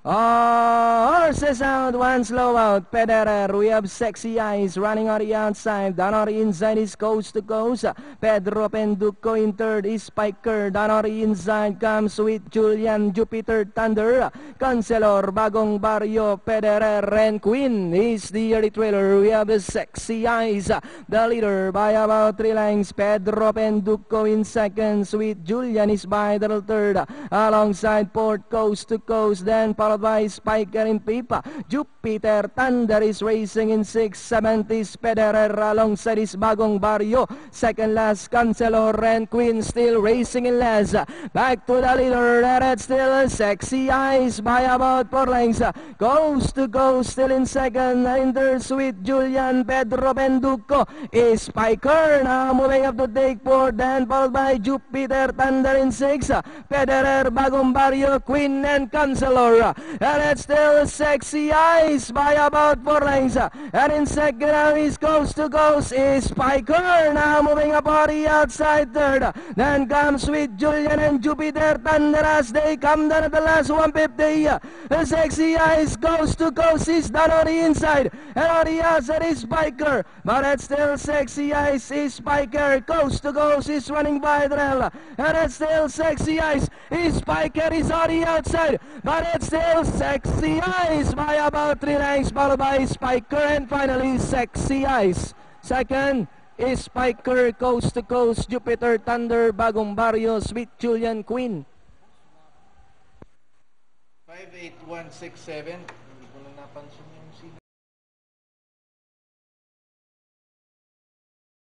Horses out, one slow out. Pederer, we have Sexy Eyes running on the outside. Down on the inside is Coast to Coast. Pedro Penduko in third is Spiker. Down on the inside comes with Julian Jupiter Thunder. Cancelor, Bagong Barrio, Pederer, and Queen is the early trailer. We have Sexy Eyes, the leader by about 3 lengths. Pedro Penduko in second. Sweet Julian is by the third. Alongside Port Coast to Coast, then followed by Spiker in Pipa. Jupiter Thunder is racing in 670s. Pederer alongside his Bagong Barrio. Second last, Cancelor and Queen still racing in last. Back to the leader, that's still Sexy Eyes by about 4 lengths. Coast to Coast still in second. In third, Sweet Julian. Pedro Penduko is Spiker now moving up to take fourth, then followed by Jupiter Thunder in 6. Pederer, Bagong Barrio, Queen and Cancelor. And it's still Sexy Eyes by about 4 lengths. And in second now is Coast to Coast is Spiker now moving up on the outside third. Then comes with Julian and Jupiter Thunder as they come down at the last 150. The Sexy Eyes Coast to Coast is down on the inside. And on the outside is Spiker. But it's still Sexy Eyes is Spiker. Coast to Coast is running by the rail. And it's still Sexy Eyes is Spiker is on the outside. But it's still Sexy Eyes by about 3 lengths, followed by Spiker, and finally Sexy Eyes. Second is Spiker, Coast to Coast, Jupiter Thunder, Bagong Barrio, Sweet Julian, Queen. 58167. Hindi ko lang napansin.